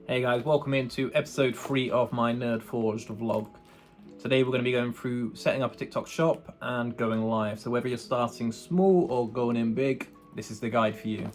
Hey guys, welcome into episode 3 of my Nerdforged vlog. Today we're going to be going through setting up a TikTok shop and going live. So whether you're starting small or going in big, this is the guide for you.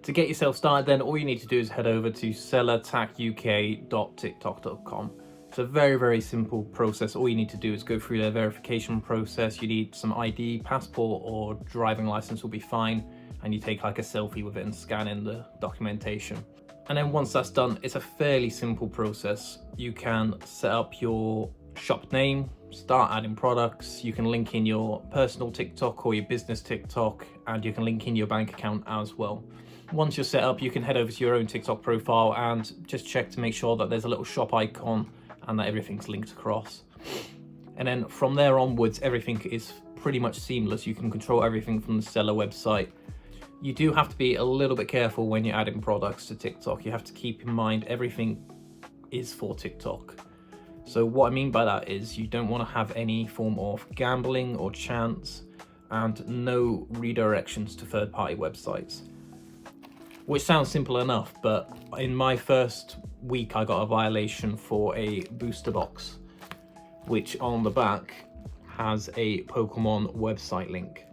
To get yourself started then, all you need to do is head over to sellerattackuk.tiktok.com. It's a very simple process. All you need to do is go through their verification process. You need some ID, passport or driving license will be fine. And you take like a selfie with it and scan in the documentation. And then once that's done, it's a fairly simple process. You can set up your shop name, start adding products, you can link in your personal TikTok or your business TikTok, and you can link in your bank account as well. Once you're set up, you can head over to your own TikTok profile and just check to make sure that there's a little shop icon and that everything's linked across. And then from there onwards, everything is pretty much seamless. You can control everything from the seller website. You do have to be a little bit careful when you're adding products to TikTok. You have to keep in mind everything is for TikTok. So what I mean by that is you don't want to have any form of gambling or chance and no redirections to third-party websites. Which sounds simple enough, but in my first week I got a violation for a booster box, which on the back has a Pokemon website link.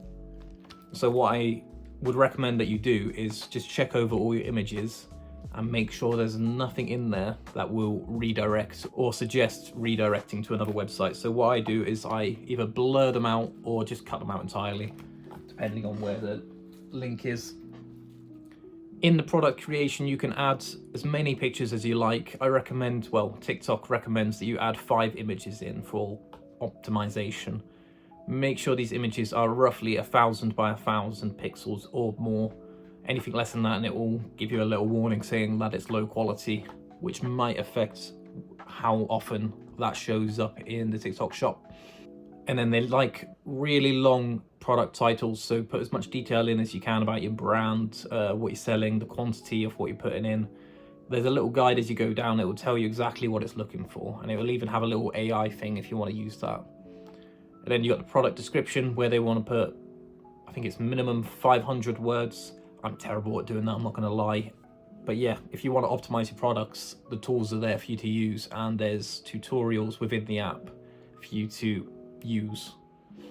So what I would recommend that you do is just check over all your images and make sure there's nothing in there that will redirect or suggest redirecting to another website. So what I do is I either blur them out or just cut them out entirely, depending on where the link is. In the product creation, you can add as many pictures as you like. I recommend, well, TikTok recommends that you add 5 images in for optimization. Make sure these images are roughly 1,000 by 1,000 pixels or more. Anything less than that and it will give you a little warning saying that it's low quality, which might affect how often that shows up in the TikTok shop. And then they like really long product titles, so put as much detail in as you can about your brand, what you're selling, the quantity of what you're putting in. There's a little guide as you go down, it will tell you exactly what it's looking for, and it will even have a little AI thing if you want to use that. And then you got the product description where they want to put, I think it's minimum 500 words. I'm terrible at doing that, I'm not going to lie. But yeah, if you want to optimize your products, the tools are there for you to use, and there's tutorials within the app for you to use.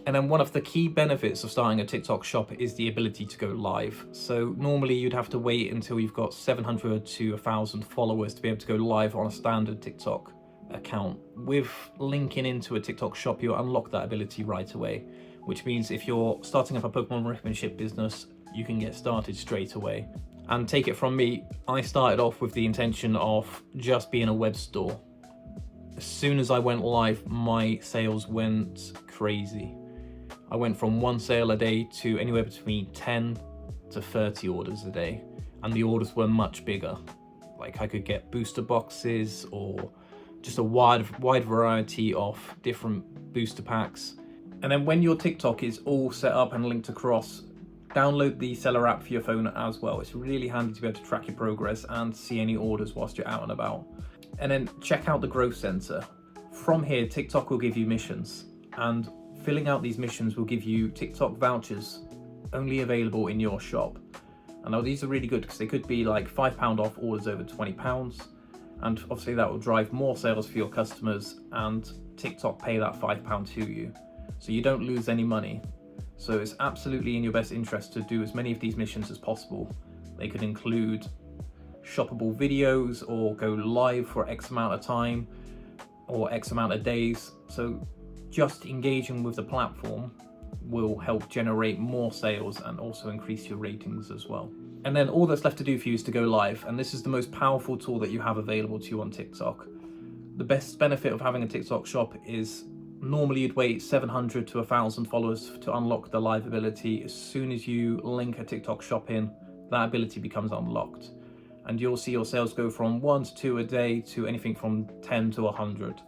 And then one of the key benefits of starting a TikTok shop is the ability to go live. So normally you'd have to wait until you've got 700 to 1,000 followers to be able to go live on a standard TikTok account. With linking into a TikTok shop, you'll unlock that ability right away, which means if you're starting up a Pokemon Ripmanship business, you can get started straight away. And take it from me, I started off with the intention of just being a web store. As soon as I went live, my sales went crazy. I went from 1 sale a day to anywhere between 10 to 30 orders a day, and the orders were much bigger. Like I could get booster boxes or just a wide variety of different booster packs. And then when your TikTok is all set up and linked across, download the Seller app for your phone as well. It's really handy to be able to track your progress and see any orders whilst you're out and about. And then check out the growth center. From here, TikTok will give you missions, and filling out these missions will give you TikTok vouchers only available in your shop. And now these are really good because they could be like £5 off orders over £20. And obviously that will drive more sales for your customers, and TikTok pay that £5 to you. So you don't lose any money. So it's absolutely in your best interest to do as many of these missions as possible. They could include shoppable videos or go live for X amount of time or X amount of days. So just engaging with the platform will help generate more sales and also increase your ratings as well. And then all that's left to do for you is to go live, and this is the most powerful tool that you have available to you on TikTok. The best benefit of having a TikTok shop is normally you'd wait 700 to 1,000 followers to unlock the live ability. As soon as you link a TikTok shop in, that ability becomes unlocked, and you'll see your sales go from 1 to 2 a day to anything from 10 to 100.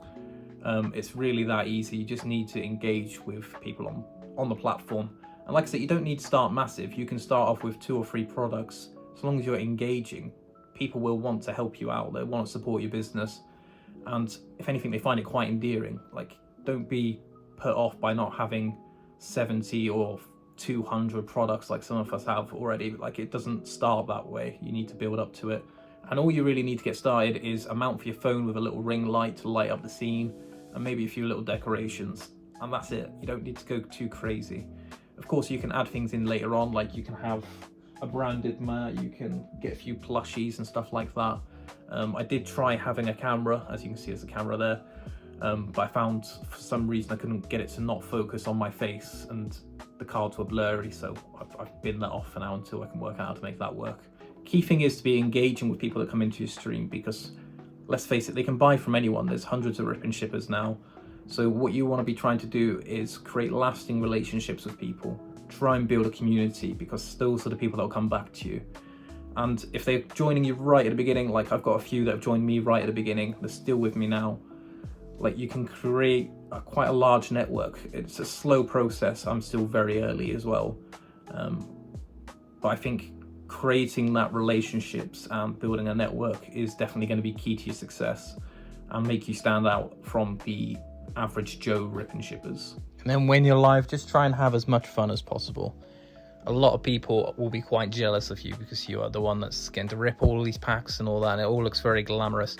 It's really that easy. You just need to engage with people on the platform. And like I said, you don't need to start massive. You can start off with 2 or 3 products. As long as you're engaging, people will want to help you out. They want to support your business. And if anything, they find it quite endearing. Like, don't be put off by not having 70 or 200 products like some of us have already. Like, it doesn't start that way. You need to build up to it. And all you really need to get started is a mount for your phone with a little ring light to light up the scene, and maybe a few little decorations, and that's it. You don't need to go too crazy. Of course, you can add things in later on, like you can have a branded mat, you can get a few plushies and stuff like that. I did try having a camera, as you can see there's a camera there, but I found for some reason I couldn't get it to not focus on my face, and the cards were blurry, so I've binned that off for now until I can work out how to make that work. Key thing is to be engaging with people that come into your stream, because let's face it, they can buy from anyone. There's hundreds of rip-and shippers now. So what you want to be trying to do is create lasting relationships with people. Try and build a community, because those are the people that will come back to you. And if they're joining you right at the beginning, like I've got a few that have joined me right at the beginning, they're still with me now. Like, you can create quite a large network. It's a slow process. I'm still very early as well. But I think creating that relationships and building a network is definitely going to be key to your success and make you stand out from the average Joe rip-and shippers. And then when you're live, just try and have as much fun as possible. A lot of people will be quite jealous of you because you are the one that's getting to rip all these packs and all that, and it all looks very glamorous.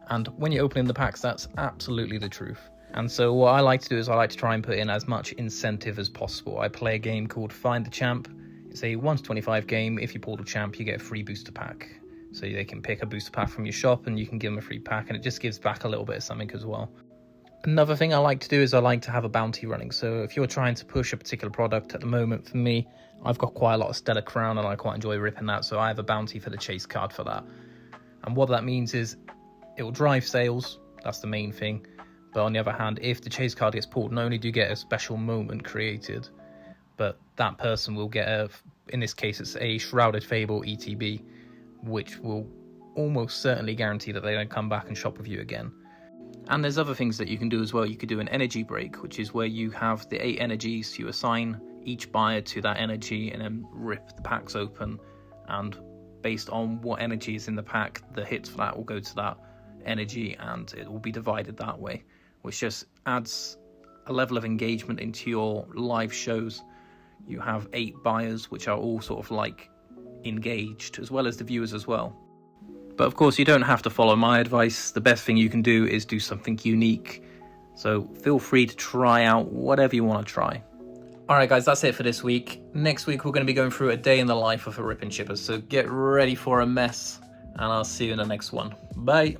And when you're opening the packs, that's absolutely the truth. And so what I like to do is I like to try and put in as much incentive as possible. I play a game called Find the Champ. It's a 1 to 25 game. If you pull the champ, you get a free booster pack. So they can pick a booster pack from your shop and you can give them a free pack, and it just gives back a little bit of something as well. Another thing I like to do is I like to have a bounty running. So if you're trying to push a particular product, at the moment for me, I've got quite a lot of Stellar Crown and I quite enjoy ripping that. So I have a bounty for the chase card for that. And what that means is it will drive sales. That's the main thing. But on the other hand, if the chase card gets pulled, not only do you get a special moment created, but that person will get in this case, it's a Shrouded Fable ETB, which will almost certainly guarantee that they don't come back and shop with you again. And there's other things that you can do as well. You could do an energy break, which is where you have the 8 energies, you assign each buyer to that energy and then rip the packs open, and based on what energy is in the pack, the hits for that will go to that energy and it will be divided that way, which just adds a level of engagement into your live shows. You have 8 buyers which are all sort of like engaged, as well as the viewers as well. But of course you don't have to follow my advice. The best thing you can do is do something unique. So feel free to try out whatever you want to try. Alright guys, that's it for this week. Next week we're going to be going through a day in the life of a rip-and shipper, so get ready for a mess, and I'll see you in the next one. Bye!